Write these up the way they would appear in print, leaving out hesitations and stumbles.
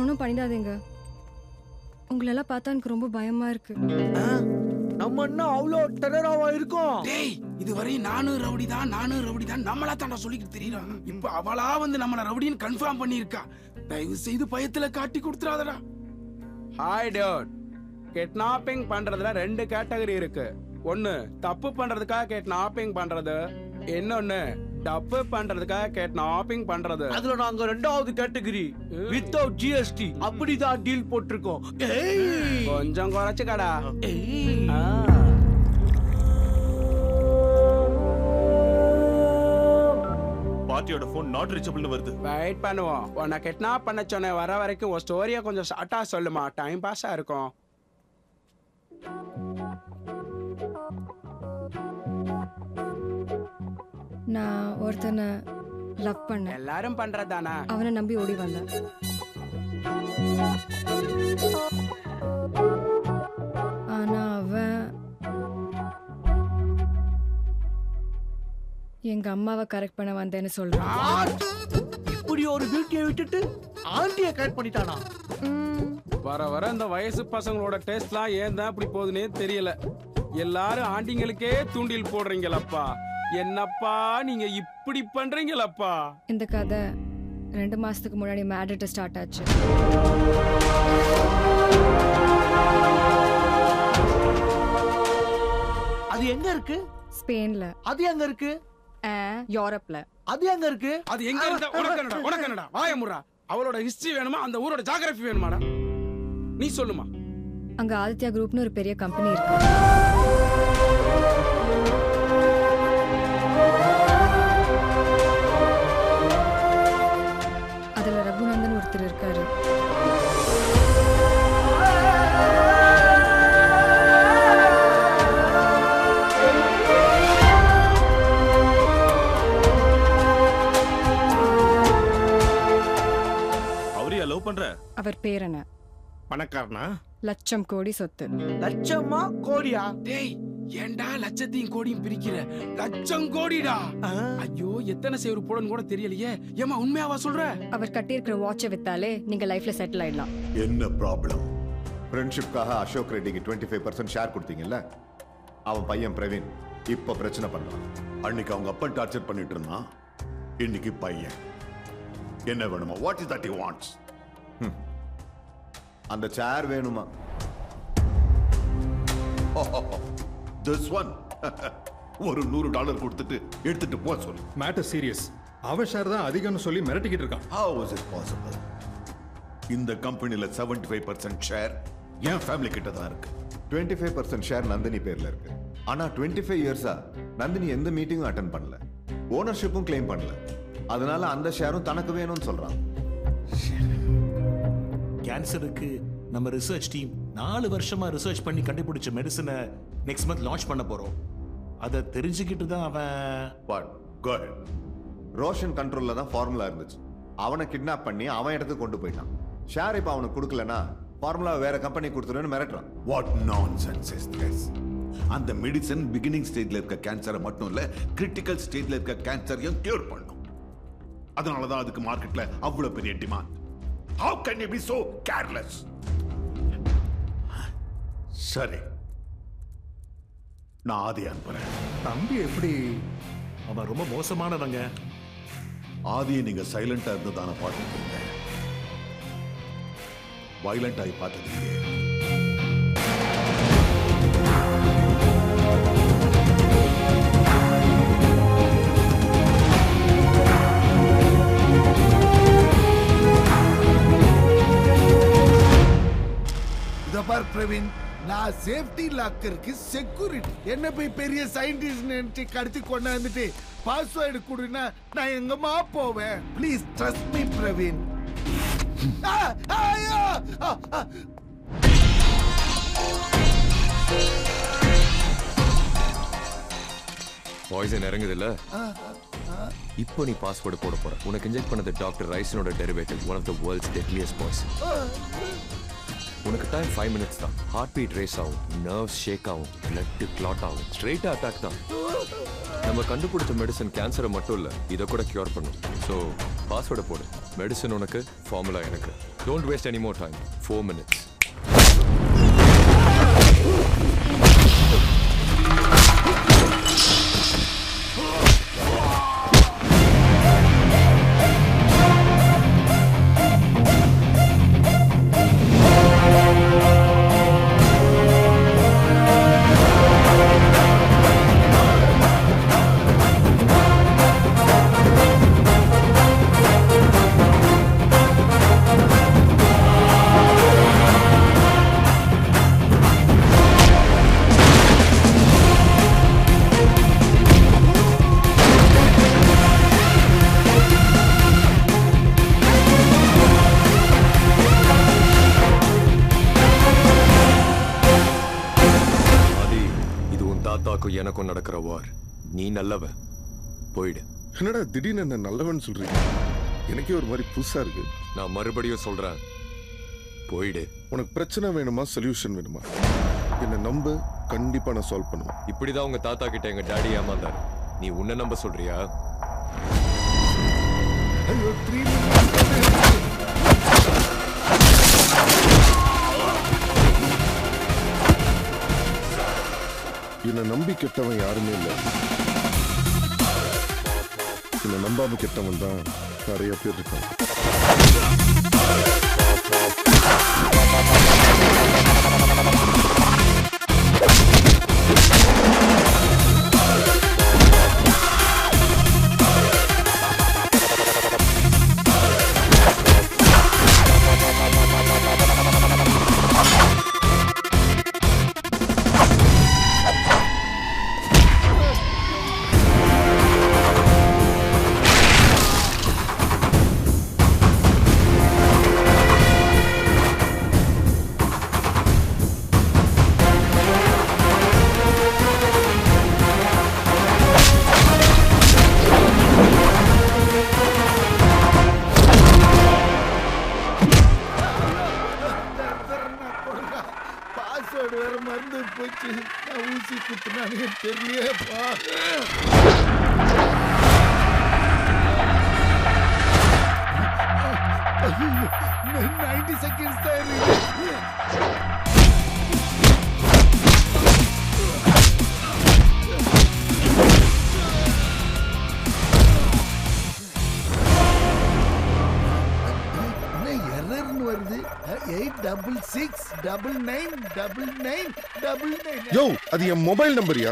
என்ன பண்ணிடாதீங்க. உங்களெல்லாம் பார்த்தா எனக்கு ரொம்ப பயமா இருக்கு. நம்ம என்ன அவ்வளோ டெரராவா இருக்கோம்? டேய், இதுவரை நானும் ரவுடி தான் நம்மளா தாண்டா சொல்லிக்கிட்டு தெரியறான். இப்ப அவளா வந்து நம்மள ரவுடின்னு கன்ஃபார்ம் பண்ணிருக்கா. தயவு செய்து பயத்துல காட்டி கொடுத்துறாதடா. Hi date. கிட்னாப்பிங் பண்றதுல 2 கேட்டகரி இருக்கு. ஒன்னு தப்பு பண்றதுக்காக கிட்னாப்பிங் பண்றது, இன்னொன்னு தப்பு பண்றதுக்காக கிட்னாப்பிங் பண்றது. அதுல நாங்க 2வது கேட்டகரி வித்தவுட் ஜிஎஸ்டி அப்படிதான் டீல் போட்டிருக்கோம். கொஞ்சம் குறைச்சுக்கடா. பார்ட்டியோட போன் நாட் ரீச்சபிள்னு வருது. வெயிட் பண்ணுவோம். உன்னை கிட்னாப் பண்ண சொன்ன வர வரைக்கும் ஒரு ஸ்டோரியை கொஞ்சம் ஷார்ட்டா சொல்லுமா, டைம் பாஸா இருக்கும். நான் ஒருத்தனை லவ் பண்ணேன். எல்லாரும் பண்றதானா? அவனை நம்பி ஓடி வந்தேன். ஆனா அவன் எங்க அம்மாவை கரெக்ட் பண்ண வந்தேன்னு சொல்றான். இப்படி ஒரு பியூட்டியை விட்டுட்டு ஆண்டியை கரெக்ட் பண்ணிட்டானா? வர வர இந்த வயசு பசங்களோட டேஸ்ட்லாம் ஏன் தான் இப்படி போகுதுன்னே தெரியல. எல்லாரும் ஆண்டிங்களுக்கே தூண்டில் போடுறீங்களப்பா. என்னப்பா நீங்க இப்படி பண்றீங்களப்பா? இந்த கதை 2 மாசத்துக்கு முன்னாடி மேட்ரிட் ஸ்டார்ட் ஆச்சு. அது எங்க இருக்கு? ஸ்பெயின்ல. அது எங்க இருக்கு? யூரோப்ல. அது எங்க இருக்கு? அது எங்க இருந்தா உனக்கு என்னடா? வாய முறா. அவளோட ஹிஸ்டரி வேணுமா, அந்த ஊரோட ஜியோகிராஃபி வேணுமாடா? நீ சொல்லுமா. அங்க ஆதித்யா குரூப்னு ஒரு பெரிய கம்பெனி இருக்கு. அதுல ரகுநந்தன் ஒருத்தர் இருக்காரு. அவரையா லவ் பண்ற? அவர் பேர் என்ன? பணக்காரனா? லட்சம் கோடி சொத்து. லட்சமா கோடியா? டேய், ஏன்டா லட்சத்தையும் கோடியும் பிரிக்கிற? லட்சம் கோடிடா. ஐயோ, எத்தனை சேரு போடன்னு கூட தெரியலையே. ஏமா உண்மையாவா சொல்ற? அவர் கட்டியிருக்கிற வாட்சை வித்தாலே நீங்க லைஃப்ல செட்டில் ஆயிடலாம். என்ன ப்ராப்ளம்? ஃப்ரெண்ட்ஷிப்காக அசோக் ரெட்டிக்கு 25% ஷேர் கொடுத்தீங்கல்ல, அவன் பையன் பிரவீன் இப்ப பிரச்சனை பண்றான். அன்னைக்கு அவங்க அப்பா டார்ச்சர் பண்ணிட்டு இருந்தான், இன்னைக்கு பையன். என்ன வேணுமா? What is that he wants? அந்த சேர் வேணுமா? This one. ஒரு $100 கொடுத்துட்டு எடுத்துட்டு போ சொல்லு. Matter serious. அவன் ஷேர் தான் அதிகம்னு சொல்லி மிரட்டிக்கிட்டு இருக்கான். How is it possible? இந்த கம்பெனில 75% ஷேர் என் ஃபேமிலி கிட்ட தான் இருக்கு. 25% ஷேர் நந்தினி பேர்ல இருக்கு. ஆனா 25 இயர்ஸா நந்தினி எந்த மீட்டிங்கும் அட்டெண்ட் பண்ணல, ஓனர்ஷிப்பும் கிளைம் பண்ணல. அதனால அந்த ஷேரும் தனக்கு வேணும்னு சொல்றான். கேன்சருக்கு நம்ம ரிசர்ச் டீம் 4 வருஷமா ரிசர்ச் பண்ணி கண்டுபிடிச்ச மெடிசனை நெக்ஸ்ட் மந்த் லான்ச் பண்ண போறோம். அதை தெரிஞ்சுக்கிட்டு தான் அவன். What? Go ahead. ரோஷன் கண்ட்ரோல்ல தான் ஃபார்முலா இருந்துச்சு. அவனை கிட்னாப் பண்ணி அவன் இடத்துக்கு கொண்டு போயிட்டான். ஷேர் இப்ப அவனுக்கு கொடுக்கலனா ஃபார்முலா வேற கம்பெனி கொடுத்துருன்னு மிரட்டுறான். What nonsense is this? அந்த மெடிசன் பிகினிங் ஸ்டேஜ்ல இருக்க கேன்சரை மட்டும் இல்ல, கிரிட்டிக்கல் ஸ்டேஜ்ல இருக்க கேன்சரையும் கியூர் பண்ணும். அதனால தான் அதுக்கு மார்க்கெட்ல அவ்வளவு பெரிய demand. How can you be so careless? சரி, நான் ஆதி அனுப்புறேன். தம்பி எப்படி? அவன் ரொம்ப மோசமானவங்க. ஆதியை நீங்க சைலண்டா இருந்ததான பார்த்துருக்கீங்க, வயலண்ட் ஆகி பார்த்தது. பிரவீன், நான் சேஃப்டி லாக்கருக்கு செக்யூரிட்டி. என்ன போய் பெரிய சயின்டிஸ்ட் நினைச்சு கடத்தி கொண்டாந்துட்டு பாஸ்வேர்டு கொடுனா நான் எங்கம்மா போவேன்? Please trust me Praveen. ஐயோ பாய்சன் இறங்குது இல்ல, இப்போ நீ பாஸ்வேர்டு போட போற. உனக்கு இன்ஜெக்ட் பண்ணது டாக்டர் ரைசனோட derivative, one of the world's deadliest poison. உனக்கு டைம் 5 minutes தான். ஹார்ட் பீட் ரேஸ் ஆகும், நர்வ்ஸ் ஷேக் ஆகும், பிளட் கிளாட் ஆகும். ஸ்ட்ரெயிட்டா அட்டாக் தான். நம்ம கண்டுபிடிச்ச மெடிசன் கேன்சரை மட்டும் இல்ல, இதை கூட கியூர் பண்ணும். ஸோ பாஸ்வேர்டை போடு. மெடிசன் உனக்கு, ஃபார்முலா எனக்கு. Don't waste any more time. 4 minutes. எனக்கும் நடக்கிற வார். நீ நல்லவன், போயிடு. என்னடா திடீர்னு என்ன நல்லவன் சொல்றீங்க? எனக்கே ஒரு மாதிரி புதுசா இருக்கு. நான் மறுபடியும் சொல்றேன், போயிடு. உனக்கு பிரச்சனை வேணுமா, சொல்யூஷன் வேணுமா? என்ன நம்ப, கண்டிப்பா நான் சால்வ் பண்ணுவேன். இப்படிதான் உங்க தாத்தா கிட்ட எங்க டாடி ஏமாந்தாரு. நீ உன்னை நம்ப சொல்றியா? ஐயோ, 3 என்னை நம்பி கெட்டவன் யாருமே இல்லை. என்னை நம்பாம கெட்டவன் தான் நிறைய பேர் இருக்கான். வேற மருந்து போச்சு. நான் ஊசி குத்துனானே தெரியலையேப்பா. 90 seconds தான் இருக்கு. வருது 866999999. யோ, அது என் மொபைல் நம்பரியா?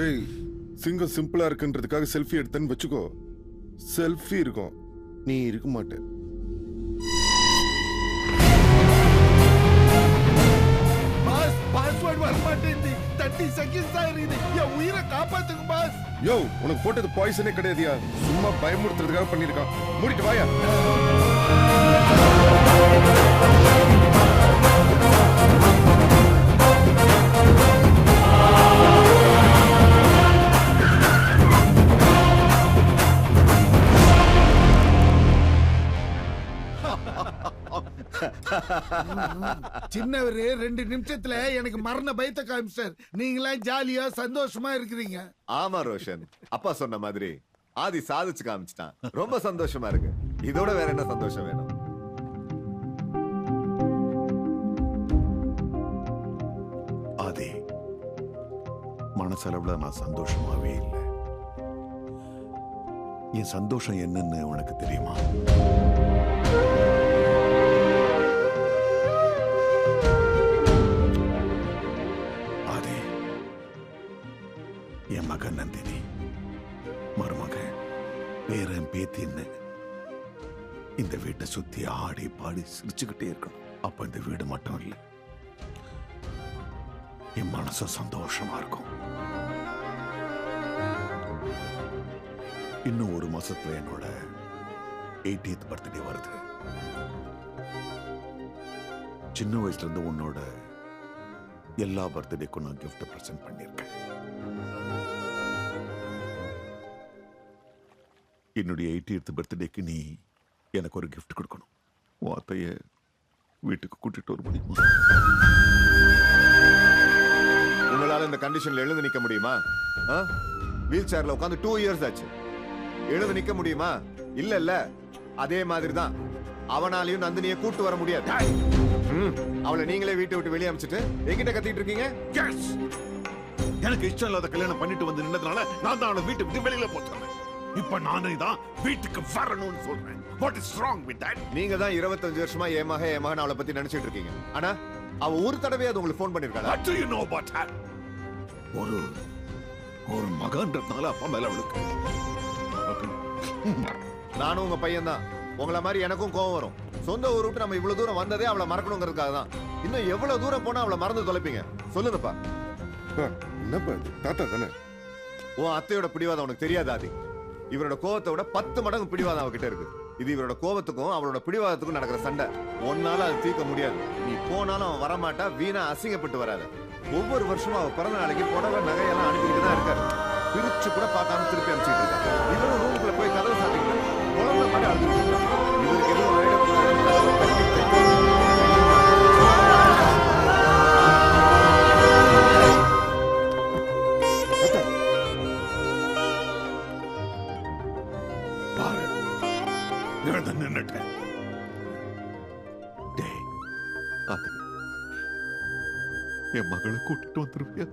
ஏய், சிங்கம் சிம்பிளா இருக்குன்றதுக்காக செல்ஃபி எடுத்தேன்னு வச்சுக்கோ, செல்ஃபி இருக்கும், நீ இருக்க மாட்ட. யோ, உனக்கு போட்டது பாய்சனே கிடையாதுயா, சும்மா பயமுறுத்துறதுக்காக பண்ணிருக்கான். மூடிட்டு வாயா. சின்னவரு 2 நிமிஷத்துல எனக்கு மரண பயத்தை காமிச்சார். நீங்களா ஜாலியா சந்தோஷமா இருக்கிறீங்க. ஆமா ரோஷன், அப்பா சொன்ன மாதிரி ஆதி சாதிச்சு காமிச்சிட்டான். ரொம்ப சந்தோஷமா இருக்கு. இதோட வேற என்ன சந்தோஷம் வேணும்? ஆதி, மனசளவுல நான் சந்தோஷமாவே இல்லை. என் சந்தோஷம் என்னன்னு உனக்கு தெரியுமா? என் மகன் நந்தினி, மருமகன், பேரன், பேத்தின்னு இந்த வீட்டை சுத்தி ஆடி பாடி சிரிச்சுக்கிட்டே இருக்கணும். அப்ப இந்த வீடு மட்டும் இல்லை, என் மனசு சந்தோஷமா இருக்கும். இன்னும் ஒரு மாசத்துல என்னோட 80th பர்த்டே வருது. சின்ன வயசுல இருந்து உன்னோட எல்லா பர்த்டேக்கும் நான் கிஃப்ட் பிரசன்ட் பண்ணியிருக்கேன். என்னுடைய 80th பர்த்டேக்கு நீ எனக்கு ஒரு கிஃப்ட் கொடுக்கணும். உன் அத்தைய வீட்டுக்கு கூட்டிட்டு வர முடியுமா? உங்களால இந்த கண்டிஷன்ல எழுந்து நிக்க முடியுமா? வீல் சேர்ல உட்காந்து 2 இயர்ஸ் ஆச்சு. எழுந்து நிக்க முடியுமா? இல்ல இல்ல. அதே மாதிரி தான் அவனாலையும் நந்தினியை கூட்டு வர முடியாது. அவளை நீங்களே வீட்டை விட்டு வெளியே அனுப்பிச்சிட்டு எங்கிட்ட கத்திட்டு இருக்கீங்க? எனக்கு இஷ்டம் இல்லாத கல்யாணம் பண்ணிட்டு வந்து நின்னதுனால நான் தான் அவளை வீட்டை விட்டு வெளியில போட்டேன். இப்ப நானே தான் வீட்டுக்கு வரணும்னு சொல்றேன். What is wrong with that? நீங்க தான் 25 வருஷமா என் மகன் அவளை பத்தி நினைச்சிட்டு இருக்கீங்க. ஆனா அவ ஒரு தடவையாவது உங்களுக்கு phone பண்ணிருக்காளா? What do you know about her? ஒரு மகன்றதுனால அப்பா மேல அவளுக்கு. நானும் உங்க பையன் தான். உங்கள மாதிரி எனக்கும் கோவம் வரும். சொந்த ஊர் விட்டு நம்ம இவ்வளவு தூரம் வந்ததே அவளை மறக்கணுங்கிறதுக்காக தான். இன்னும் எவ்வளவு தூரம் போனா அவளை மறந்து தொலைப்பீங்க? சொல்லுங்கப்பா. என்னப்பா தாத்தா தானே? உன் அத்தையோட பிடிவாதம் உனக்கு தெரியாதாதி. இவரோட கோவத்தை விட 10 மடங்கு பிடிவாதம் அவகிட்ட இருக்கு. இது இவரோட கோவத்துக்கும் அவளோட பிடிவாதத்துக்கும் நடக்கிற சண்டை. ஒன்னால அது தீர்க்க முடியாது. நீ போனாலும் அவன் வரமாட்டா. வீணா அசிங்கப்பட்டு வராது. ஒவ்வொரு வருஷமும் அவ பிறந்த நாளைக்கு புடவை நகையெல்லாம் அனுப்பிக்கிட்டு தான் இருக்காரு. பிரிச்சு கூட பார்க்காம திருப்பி அனுப்பிச்சிட்டு இருக்காரு. இவரும் ரூமுக்குள்ள போய் கதவை சாத்திக்கிட்டு குழந்தை மாதிரி அழுதுட்டு இவருக்கு எதுவும் நின்னுட்டேன். என் மகளை கூட்டிட்டு வந்துருவியா?